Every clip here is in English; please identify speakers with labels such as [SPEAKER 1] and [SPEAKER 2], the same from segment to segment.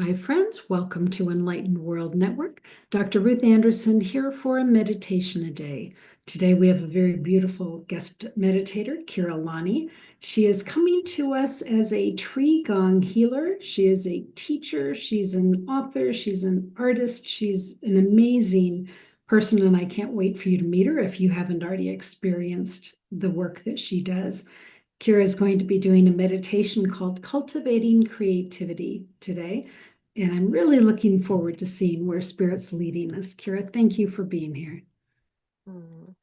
[SPEAKER 1] Hi, friends. Welcome to Enlightened World Network. Dr. Ruth Anderson here for a meditation a day. Today we have a very beautiful guest meditator, Keira Lani. She is coming to us as a tree gong healer. She is a teacher. She's an author. She's an artist. She's an amazing person, and I can't wait for you to meet her if you haven't already experienced the work that she does. Keira is going to be doing a meditation called Cultivating Creativity today. And I'm really looking forward to seeing where Spirit's leading us. Keira, thank you for being here.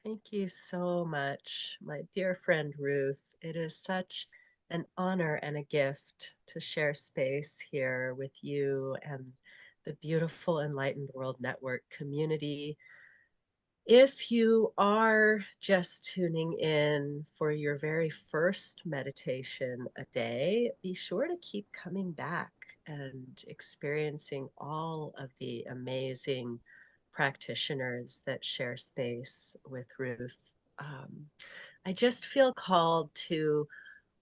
[SPEAKER 2] Thank you so much, my dear friend Ruth. It is such an honor and a gift to share space here with you and the beautiful Enlightened World Network community. If you are just tuning in for your very first meditation a day, be sure to keep coming back and experiencing all of the amazing practitioners that share space with Ruth. I just feel called to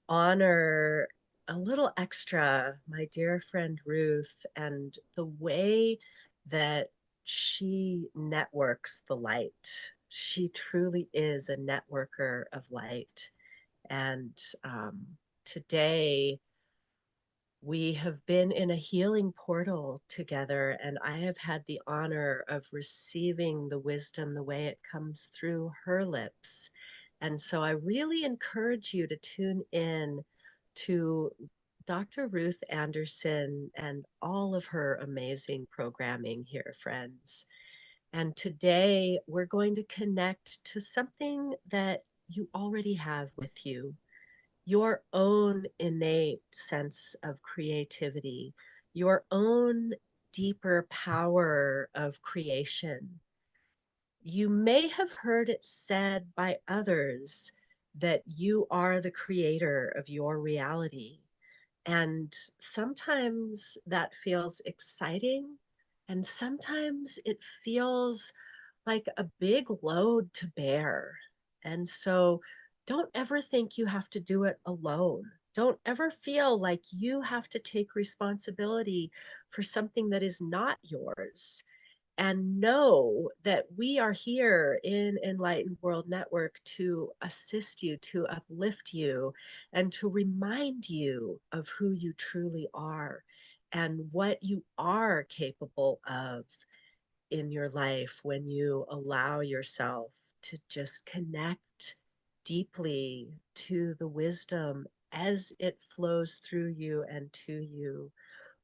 [SPEAKER 2] honor a little extra my dear friend Ruth and the way that she networks the light. She truly is a networker of light. And today we have been in a healing portal together, and I have had the honor of receiving the wisdom the way it comes through her lips. And so I really encourage you to tune in to Dr. Ruth Anderson and all of her amazing programming here, friends. And today we're going to connect to something that you already have with you, your own innate sense of creativity, your own deeper power of creation. You may have heard it said by others that you are the creator of your reality. And sometimes that feels exciting, and sometimes it feels like a big load to bear. And so don't ever think you have to do it alone. Don't ever feel like you have to take responsibility for something that is not yours. And know that we are here in Enlightened World Network to assist you, to uplift you, and to remind you of who you truly are and what you are capable of in your life when you allow yourself to just connect deeply to the wisdom as it flows through you and to you,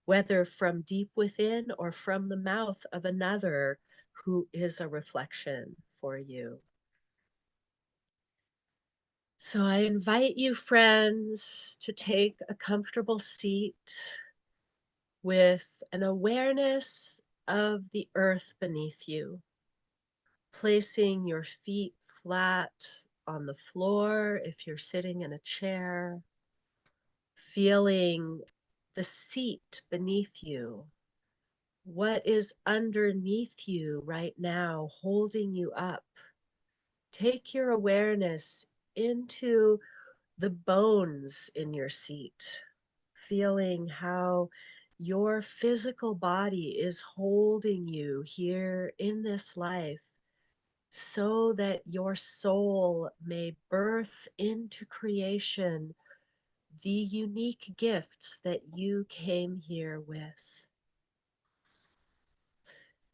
[SPEAKER 2] whether from deep within or from the mouth of another who is a reflection for you. So I invite you, friends, to take a comfortable seat with an awareness of the earth beneath you, placing your feet flat on the floor if you're sitting in a chair, feeling the seat beneath you. What is underneath you right now, holding you up? Take your awareness into the bones in your seat, feeling how your physical body is holding you here in this life so that your soul may birth into creation the unique gifts that you came here with.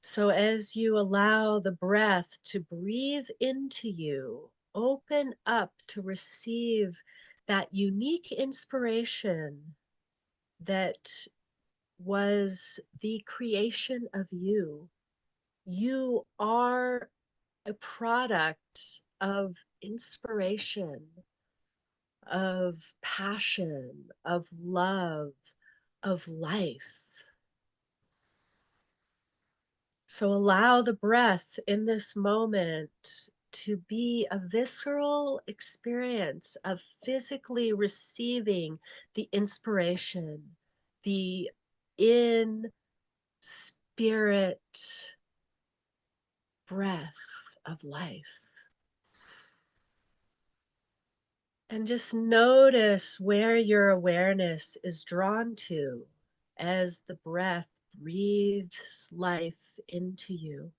[SPEAKER 2] So, as you allow the breath to breathe into you, open up to receive that unique inspiration that was the creation of you. You are a product of inspiration, of passion, of love, of life. So allow the breath in this moment to be a visceral experience of physically receiving the inspiration, the in spirit breath of life. And just notice where your awareness is drawn to. as the breath breathes life into you.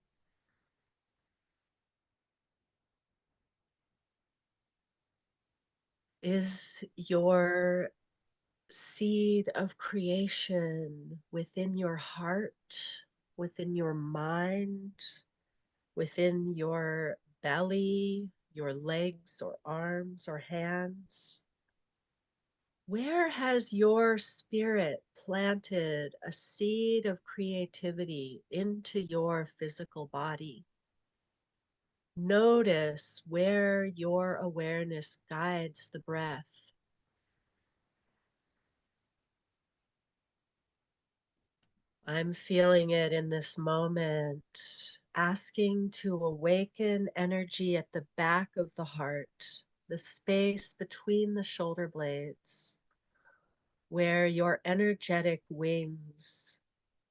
[SPEAKER 2] Is your seed of creation within your heart, within your mind, within your belly, your legs or arms or hands? Where has your spirit planted a seed of creativity into your physical body? Notice where your awareness guides the breath. I'm feeling it in this moment, asking to awaken energy at the back of the heart, the space between the shoulder blades, where your energetic wings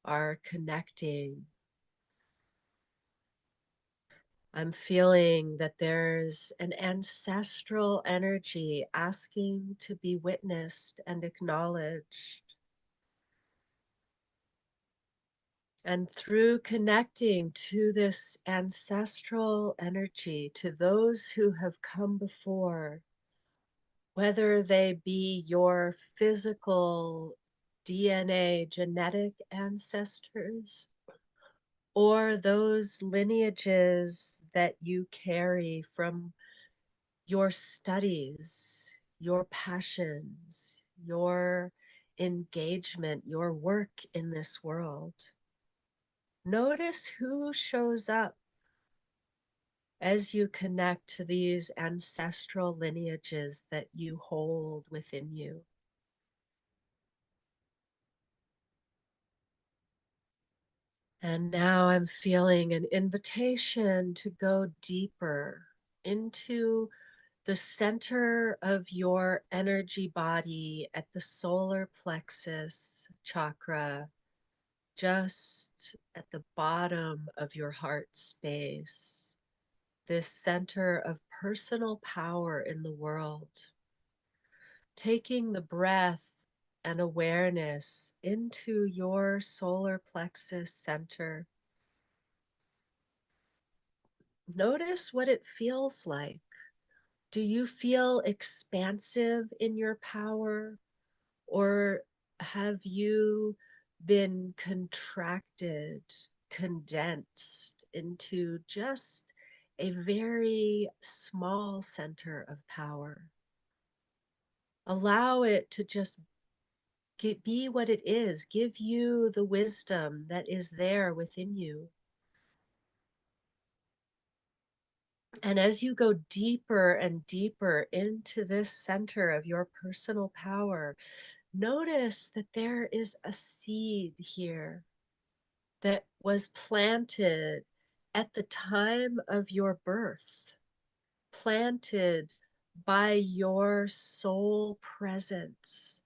[SPEAKER 2] are connecting. I'm feeling that there's an ancestral energy asking to be witnessed and acknowledged. And through connecting to this ancestral energy, to those who have come before, whether they be your physical DNA genetic ancestors or those lineages that you carry from your studies, your passions, your engagement, your work in this world. Notice who shows up as you connect to these ancestral lineages that you hold within you. And now I'm feeling an invitation to go deeper into the center of your energy body at the solar plexus chakra, just at the bottom of your heart space, this center of personal power in the world. Taking the breath and awareness into your solar plexus center. Notice what it feels like. Do you feel expansive in your power, or have you been contracted, condensed into just a very small center of power? Allow it to just be what it is. Give you the wisdom that is there within you. And as you go deeper and deeper into this center of your personal power, notice that there is a seed here that was planted at the time of your birth, planted by your soul presence,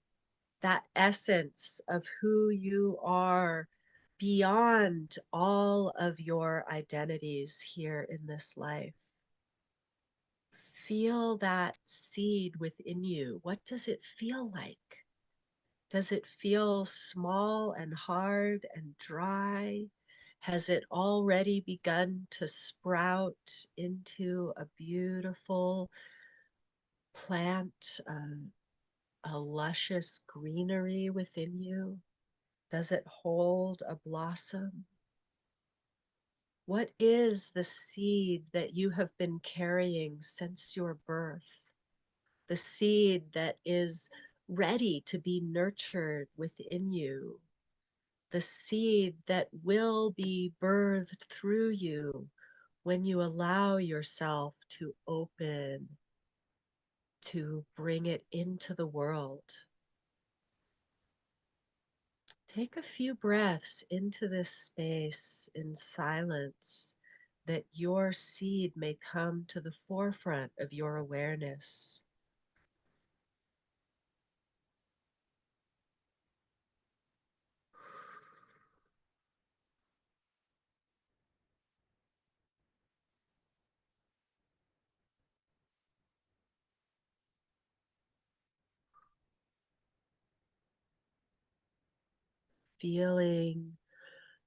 [SPEAKER 2] that essence of who you are beyond all of your identities here in this life. Feel that seed within you. What does it feel like? Does it feel small and hard and dry? Has it already begun to sprout into a beautiful plant, a luscious greenery within you? Does it hold a blossom? What is the seed that you have been carrying since your birth? The seed that is ready to be nurtured within you, the seed that will be birthed through you when you allow yourself to open, to bring it into the world. Take a few breaths into this space in silence, that your seed may come to the forefront of your awareness. feeling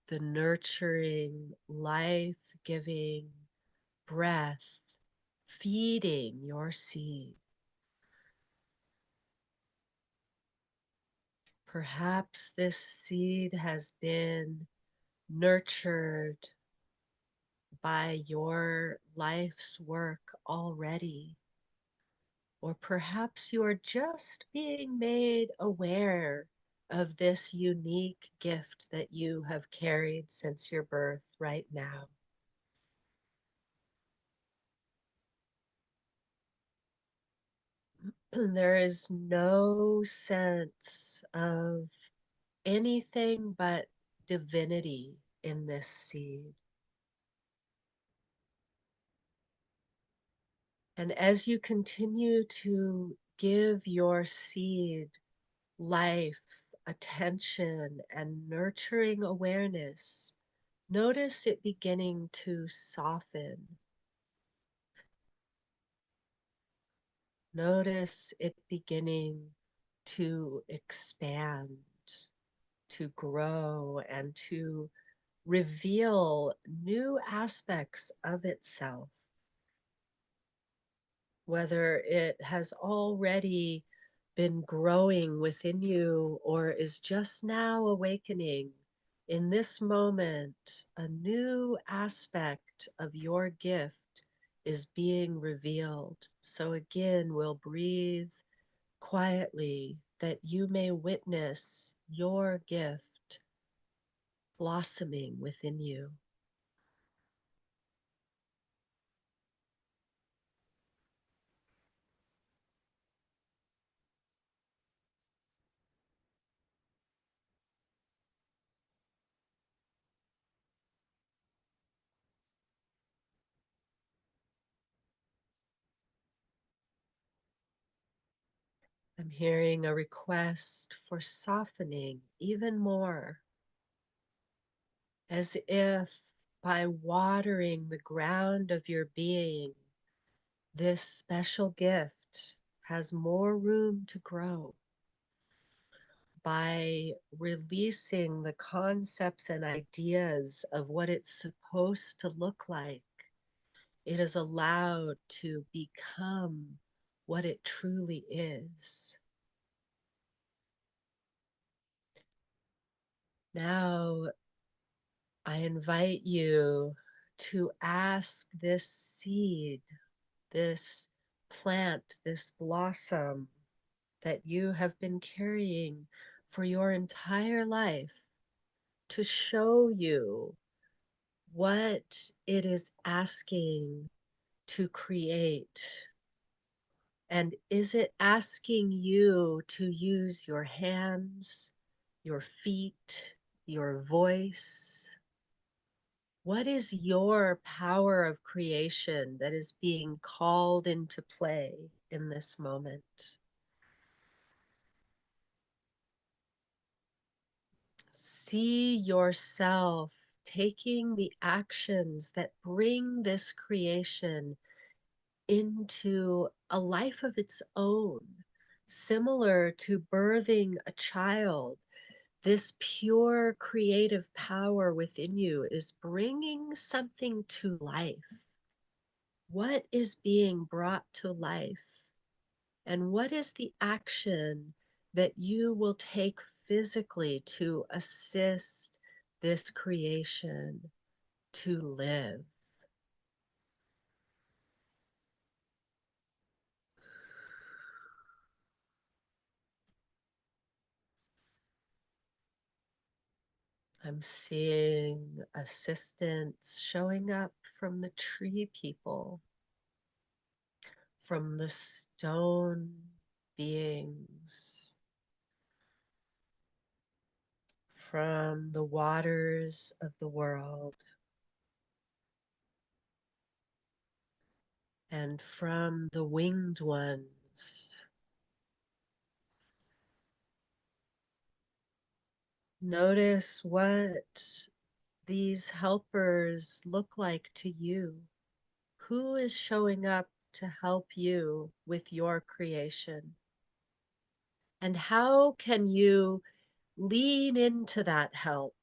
[SPEAKER 2] the nurturing, life giving breath feeding your seed. Perhaps this seed has been nurtured by your life's work already. Or perhaps you are just being made aware of this unique gift that you have carried since your birth right now. There is no sense of anything but divinity in this seed. And as you continue to give your seed life, attention, and nurturing awareness, notice it beginning to soften. Notice it beginning to expand, to grow, and to reveal new aspects of itself. Whether it has already been growing within you or is just now awakening, in this moment, a new aspect of your gift is being revealed. So again, we'll breathe quietly that you may witness your gift blossoming within you. I'm hearing a request for softening even more, as if by watering the ground of your being, this special gift has more room to grow. By releasing the concepts and ideas of what it's supposed to look like, it is allowed to become what it truly is. Now, I invite you to ask this seed, this plant, this blossom that you have been carrying for your entire life to show you what it is asking to create. And is it asking you to use your hands, your feet, your voice? What is your power of creation that is being called into play in this moment? See yourself taking the actions that bring this creation into a life of its own, similar to birthing a child. This pure creative power within you is bringing something to life. What is being brought to life? And what is the action that you will take physically to assist this creation to live? I'm seeing assistance showing up from the tree people, from the stone beings, from the waters of the world, and from the winged ones. Notice what these helpers look like to you. Who is showing up to help you with your creation? And how can you lean into that help.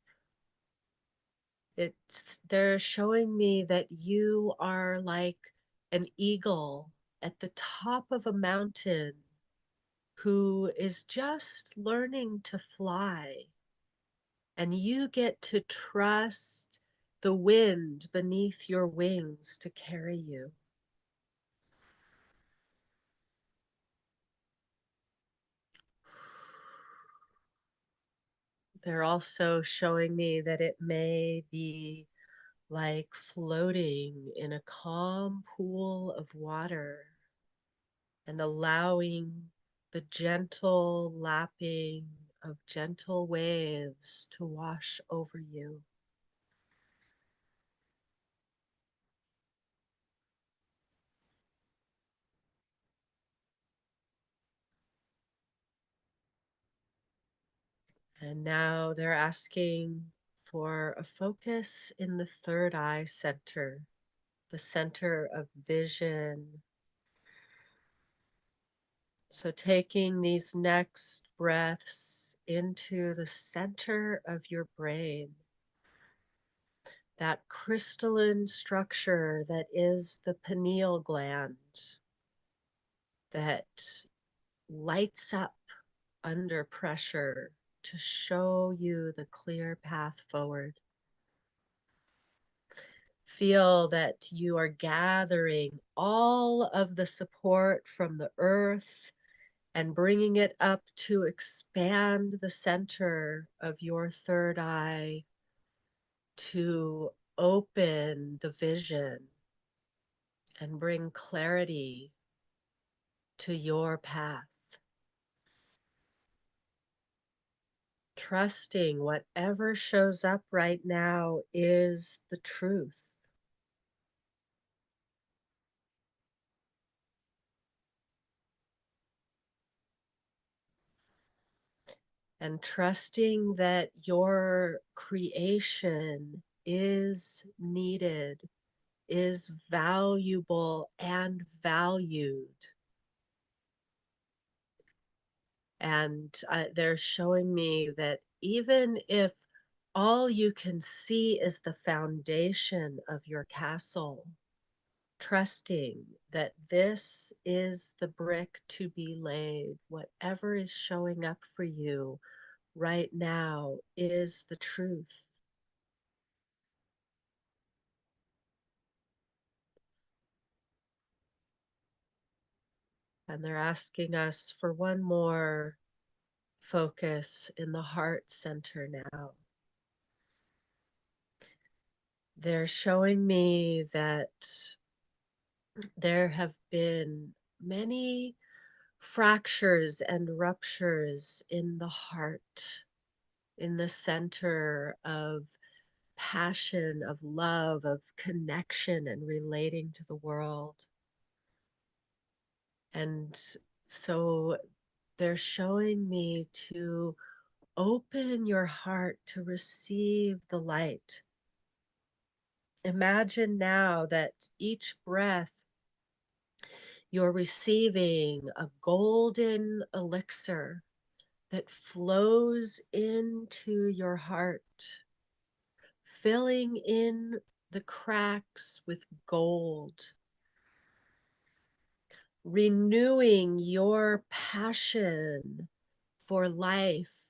[SPEAKER 2] They're showing me that you are like an eagle at the top of a mountain who is just learning to fly. And you get to trust the wind beneath your wings to carry you. They're also showing me that it may be like floating in a calm pool of water and allowing the gentle lapping of gentle waves to wash over you. And now they're asking for a focus in the third eye center, the center of vision. So taking these next breaths into the center of your brain, that crystalline structure that is the pineal gland that lights up under pressure to show you the clear path forward. Feel that you are gathering all of the support from the earth and bringing it up to expand the center of your third eye to open the vision and bring clarity to your path. Trusting whatever shows up right now is the truth. And trusting that your creation is needed, is valuable and valued. And they're showing me that even if all you can see is the foundation of your castle, trusting that this is the brick to be laid, whatever is showing up for you right now is the truth. And they're asking us for one more focus in the heart center now. They're showing me that there have been many fractures and ruptures in the heart, in the center of passion, of love, of connection and relating to the world. And so they're showing me to open your heart to receive the light. Imagine now that each breath you're receiving a golden elixir that flows into your heart, filling in the cracks with gold, renewing your passion for life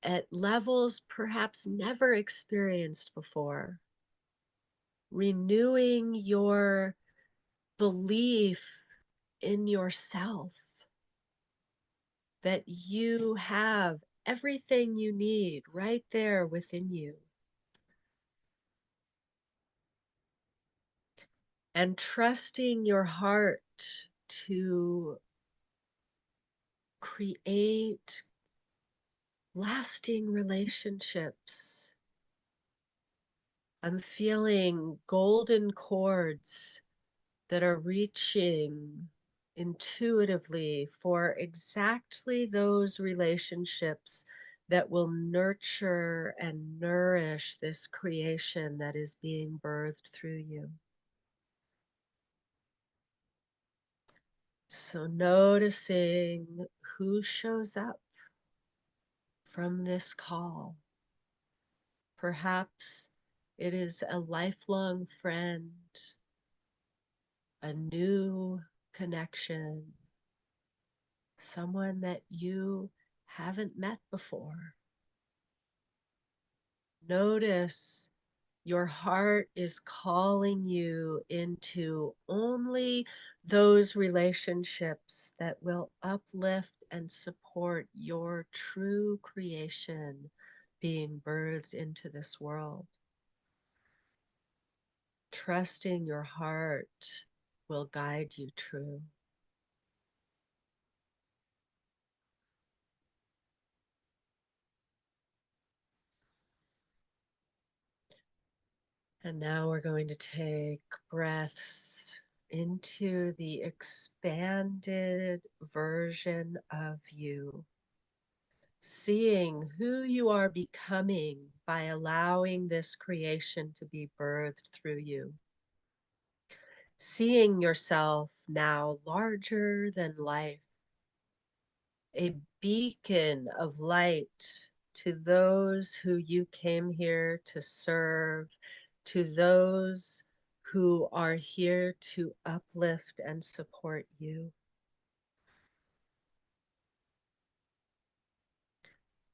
[SPEAKER 2] at levels perhaps never experienced before, renewing your belief in yourself that you have everything you need right there within you. And trusting your heart to create lasting relationships. I'm feeling golden cords that are reaching intuitively for exactly those relationships that will nurture and nourish this creation that is being birthed through you. So noticing who shows up from this call. Perhaps it is a lifelong friend, a new connection, someone that you haven't met before. Notice your heart is calling you into only those relationships that will uplift and support your true creation being birthed into this world. Trusting your heart will guide you true. And now we're going to take breaths into the expanded version of you, seeing who you are becoming by allowing this creation to be birthed through you. Seeing yourself now larger than life, a beacon of light to those who you came here to serve, to those who are here to uplift and support you.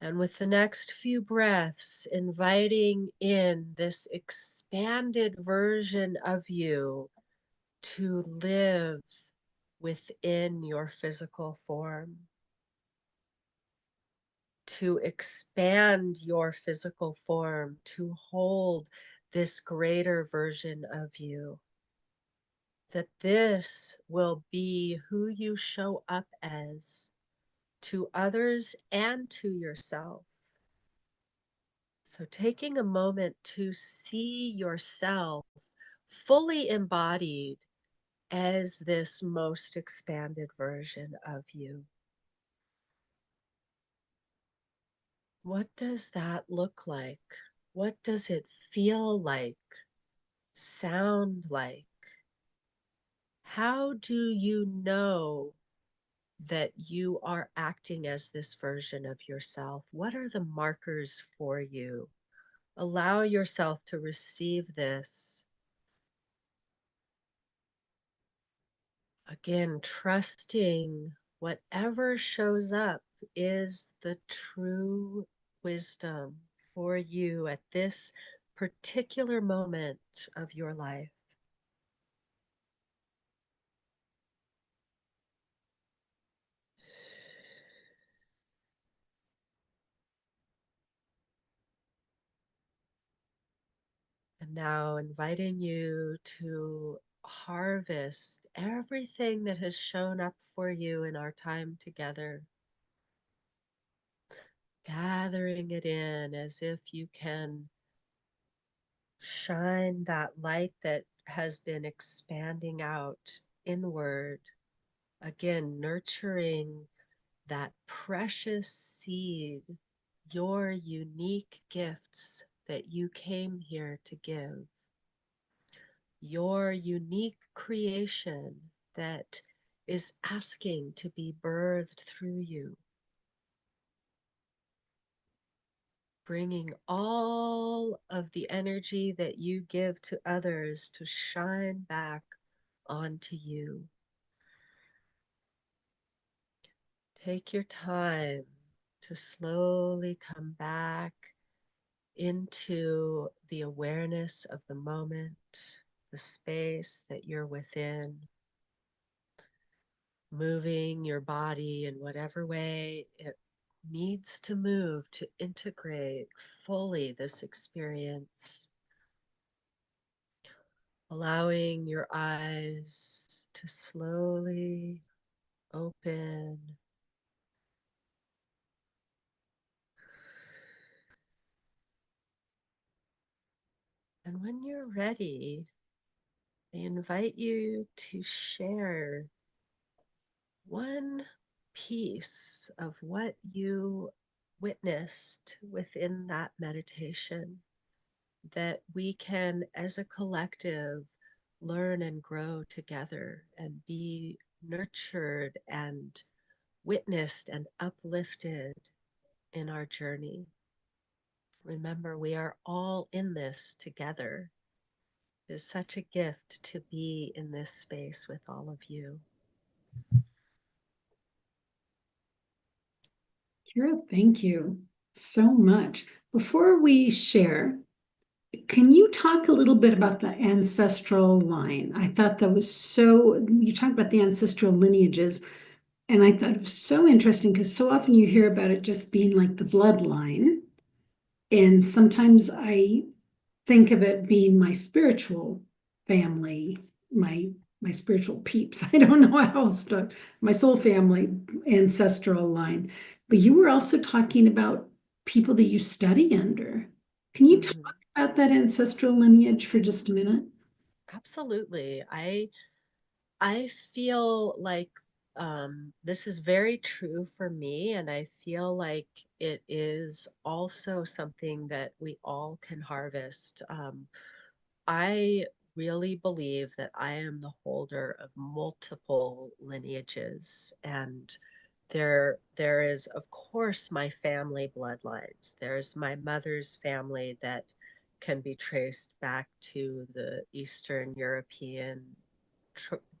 [SPEAKER 2] And with the next few breaths, inviting in this expanded version of you to live within your physical form, to expand your physical form, to hold this greater version of you. That this will be who you show up as to others and to yourself. So taking a moment to see yourself fully embodied as this most expanded version of you. What does that look like? What does it feel like? Sound like? How do you know that you are acting as this version of yourself? What are the markers for you? Allow yourself to receive this. Again, trusting whatever shows up is the true wisdom for you at this particular moment of your life. And now inviting you to harvest everything that has shown up for you in our time together, gathering it in as if you can shine that light that has been expanding out inward, again, nurturing that precious seed, your unique gifts that you came here to give, your unique creation that is asking to be birthed through you, bringing all of the energy that you give to others to shine back onto you. Take your time to slowly come back into the awareness of the moment, the space that you're within, moving your body in whatever way it needs to move to integrate fully this experience. Allowing your eyes to slowly open. And when you're ready, I invite you to share one piece of what you witnessed within that meditation that we can, as a collective, learn and grow together and be nurtured and witnessed and uplifted in our journey. Remember, we are all in this together. It is such a gift to be in this space with all of you.
[SPEAKER 1] Kira, thank you so much. Before we share, can you talk a little bit about the ancestral line? I thought that was so, you talked about the ancestral lineages, and I thought it was so interesting because so often you hear about it just being like the bloodline. And sometimes I think of it being my spiritual family, my spiritual peeps. I don't know how else to, my soul family ancestral line. But you were also talking about people that you study under. Can you talk
[SPEAKER 2] Mhm.
[SPEAKER 1] about that ancestral lineage for just a minute?
[SPEAKER 2] Absolutely. I feel like this is very true for me, and I feel like it is also something that we all can harvest. I really believe that I am the holder of multiple lineages, and there is, of course, my family bloodlines. There's my mother's family that can be traced back to the Eastern European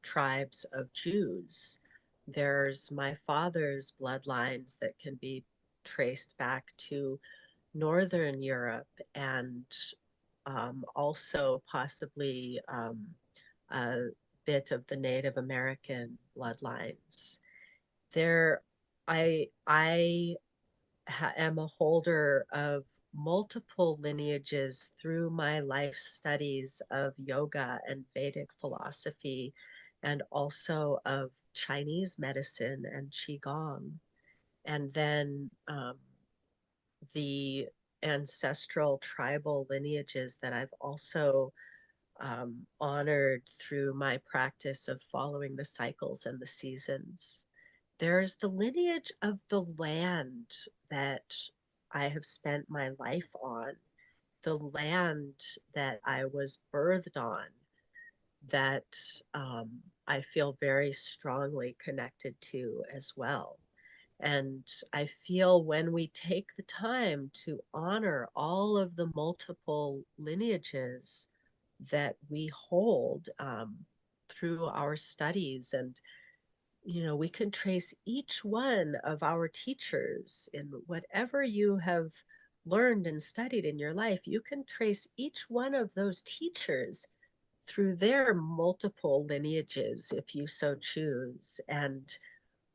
[SPEAKER 2] tribes of Jews. There's my father's bloodlines that can be traced back to Northern Europe and also possibly a bit of the Native American bloodlines. There, I am a holder of multiple lineages through my life studies of yoga and Vedic philosophy, and also of Chinese medicine and Qigong. And then the ancestral tribal lineages that I've also honored through my practice of following the cycles and the seasons. There's the lineage of the land that I have spent my life on, the land that I was birthed on, that I feel very strongly connected to as well. And I feel when we take the time to honor all of the multiple lineages that we hold through our studies, and we can trace each one of our teachers in whatever you have learned and studied in your life. You can trace each one of those teachers through their multiple lineages if you so choose. And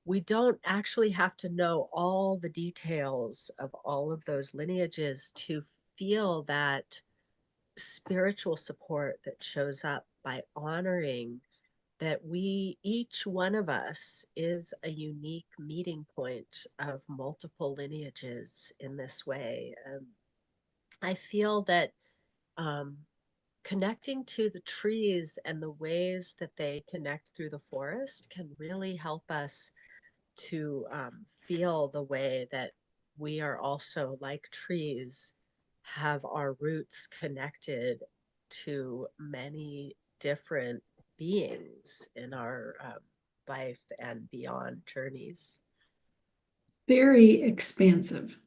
[SPEAKER 2] we don't actually have to know all the details of all of those lineages to feel that spiritual support that shows up by honoring that we, each one of us, is a unique meeting point of multiple lineages in this way. I feel that um, connecting to the trees and the ways that they connect through the forest can really help us to feel the way that we are also, like trees, have our roots connected to many different beings in our life and beyond journeys.
[SPEAKER 1] Very expansive,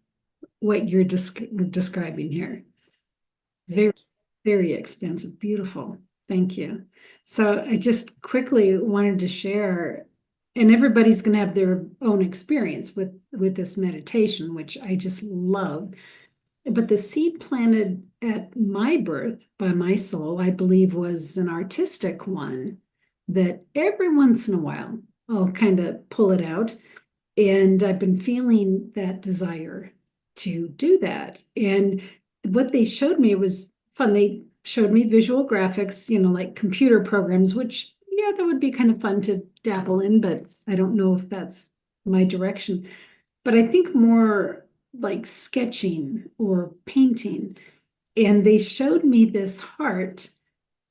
[SPEAKER 1] what you're describing here. Very,
[SPEAKER 2] Thank you.
[SPEAKER 1] very expensive. Beautiful. Thank you. So I just quickly wanted to share, and everybody's going to have their own experience with this meditation, which I just love. But the seed planted at my birth by my soul, I believe, was an artistic one that every once in a while I'll kind of pull it out. And I've been feeling that desire to do that. And what they showed me was fun. They showed me visual graphics, like computer programs, which, yeah, that would be kind of fun to dabble in, but I don't know if that's my direction. But I think more like sketching or painting. And they showed me this heart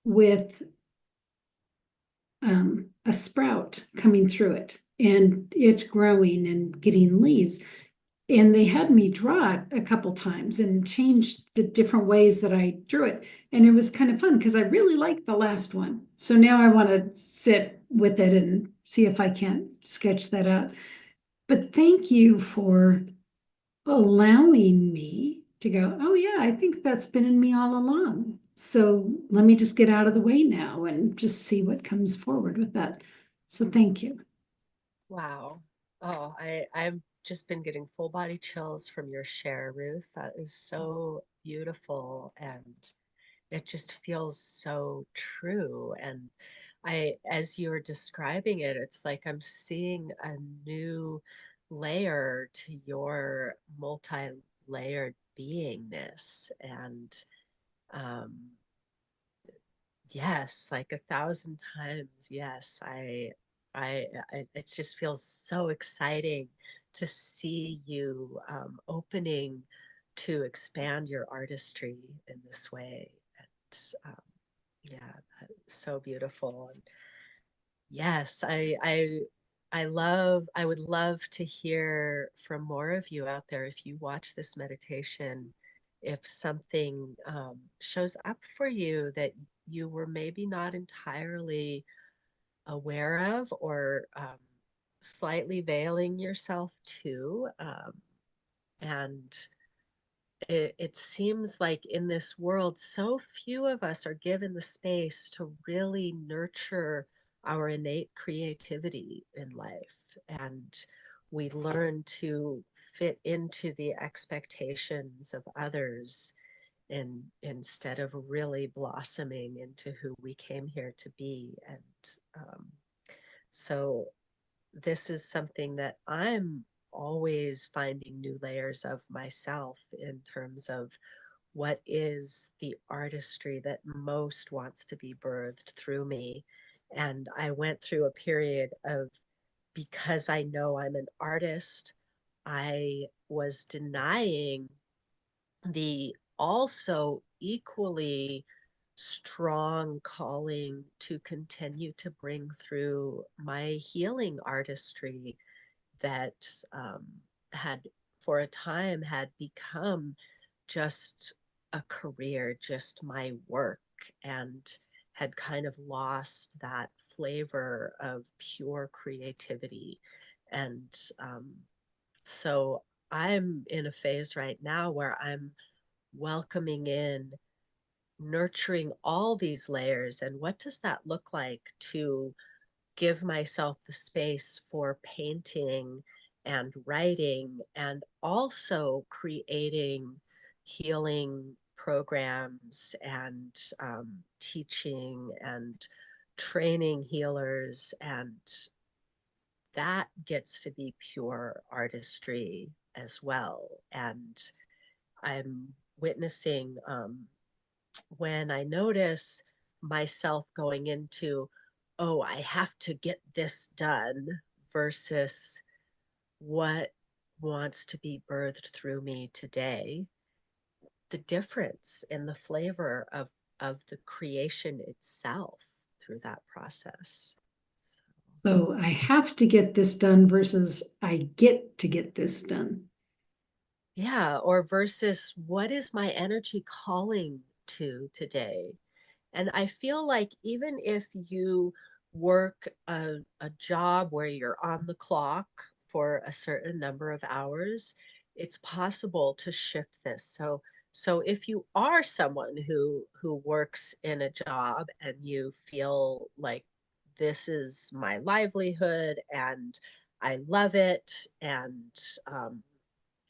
[SPEAKER 1] with a sprout coming through it and it growing and getting leaves. And they had me draw it a couple times and change the different ways that I drew it. And it was kind of fun because I really liked the last one. So now I want to sit with it and see if I can't sketch that out. But thank you for allowing me to go, oh, yeah, I think that's been in me all along. So let me just get out of the way now and just see what comes forward with that. So thank you.
[SPEAKER 2] Wow. Oh, I've just been getting full body chills from your share, Ruth. That is so beautiful and it just feels so true. And as you're describing it, it's like I'm seeing a new layer to your multi-layered beingness. And um, yes, like 1,000 times, yes. It just feels so exciting to see you opening to expand your artistry in this way. And yeah, that's so beautiful. And yes, I would love to hear from more of you out there if you watch this meditation, if something shows up for you that you were maybe not entirely aware of or slightly veiling yourself to. And it seems like in this world, so few of us are given the space to really nurture our innate creativity in life. And we learn to fit into the expectations of others instead of really blossoming into who we came here to be. And um, so this is something that I'm always finding new layers of myself in terms of what is the artistry that most wants to be birthed through me. And I went through a period of, because I know I'm an artist, I was denying the also equally strong calling to continue to bring through my healing artistry that um, had for a time had become just a career, just my work, and had kind of lost that flavor of pure creativity. And so I'm in a phase right now where I'm welcoming in, nurturing all these layers. And what does that look like to give myself the space for painting and writing and also creating healing programs and teaching and training healers, and that gets to be pure artistry as well. And I'm witnessing when I notice myself going into, oh, I have to get this done versus what wants to be birthed through me today, the difference in the flavor of the creation itself through that process. So,
[SPEAKER 1] So I have to get this done versus I get to get this done.
[SPEAKER 2] yeah, or versus what is my energy calling to today? And I feel like even if you work a job where you're on the clock for a certain number of hours, it's possible to shift this. So if you are someone who works in a job and you feel like this is my livelihood and I love it, and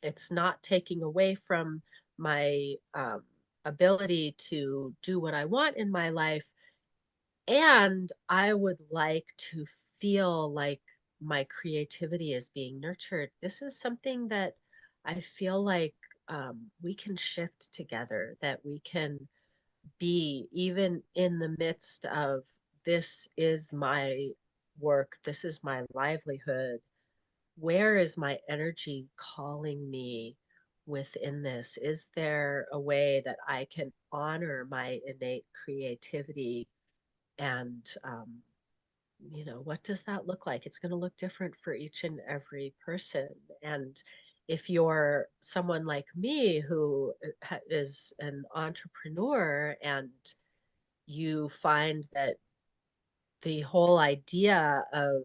[SPEAKER 2] it's not taking away from my ability to do what I want in my life. And I would like to feel like my creativity is being nurtured. This is something that I feel like we can shift together, that we can be even in the midst of, this is my work, this is my livelihood, where is my energy calling me within this? Is there a way that I can honor my innate creativity? And, what does that look like? It's going to look different for each and every person. And if you're someone like me who is an entrepreneur and you find that the whole idea of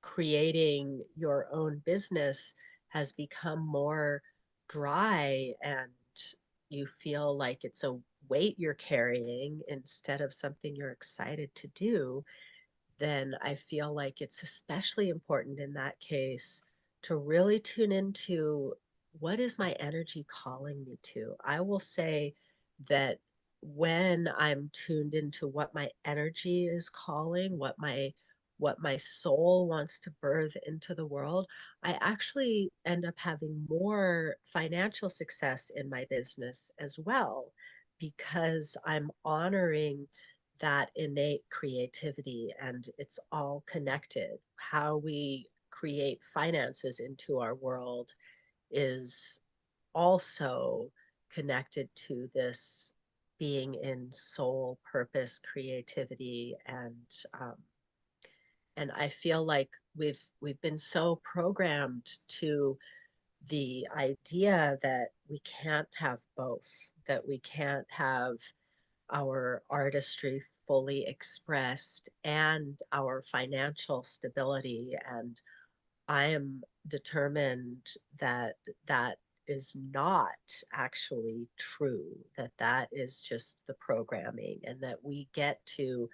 [SPEAKER 2] creating your own business has become more dry, and you feel like it's a weight you're carrying instead of something you're excited to do, then I feel like it's especially important in that case to really tune into what is my energy calling me to. I will say that when I'm tuned into what my energy is calling, what my soul wants to birth into the world, I actually end up having more financial success in my business as well, because I'm honoring that innate creativity, and it's all connected. How we create finances into our world is also connected to this being in soul purpose creativity. Um, and I feel like we've been so programmed to the idea that we can't have both, that we can't have our artistry fully expressed and our financial stability. And I am determined that that is not actually true, that that is just the programming, and that we get to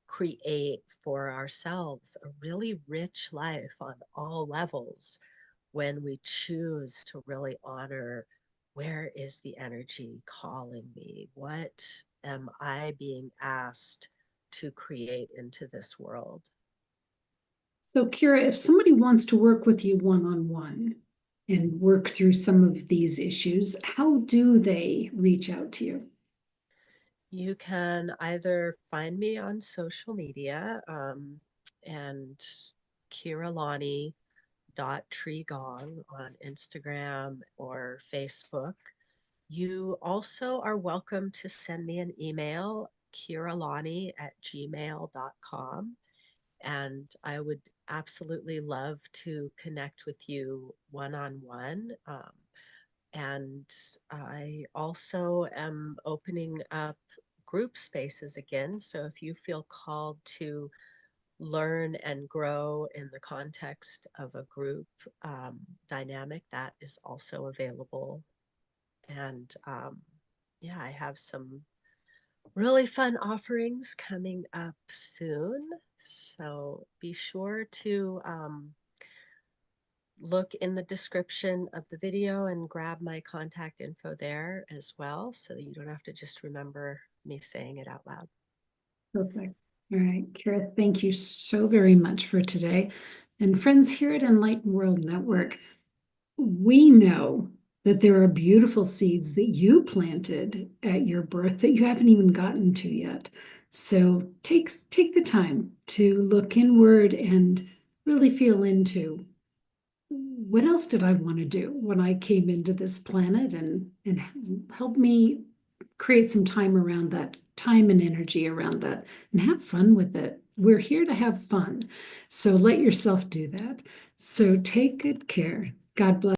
[SPEAKER 2] create for ourselves a really rich life on all levels when we choose to really honor where is the energy calling me? What am I being asked to create into this world?
[SPEAKER 1] So, Kira, if somebody wants to work with you one-on-one and work through some of these issues, how do they reach out to you?
[SPEAKER 2] You can either find me on social media, and Keira Lani .treegong on Instagram or Facebook. You also are welcome to send me an email, kiralani@gmail.com, and I would absolutely love to connect with you one on one. And I also am opening up group spaces again. So if you feel called to learn and grow in the context of a group dynamic, that is also available. And yeah, I have some really fun offerings coming up soon. So be sure to look in the description of the video and grab my contact info there as well, so that you don't have to just remember me saying it out loud.
[SPEAKER 1] Perfect. All right, Kira, thank you so very much for today. And friends here at Enlightened World Network, we know that there are beautiful seeds that you planted at your birth that you haven't even gotten to yet. So take the time to look inward and really feel into what else did I want to do when I came into this planet, and help me create some time around that, time and energy around that, and have fun with it. We're here to have fun. So let yourself do that. So take good care. God bless.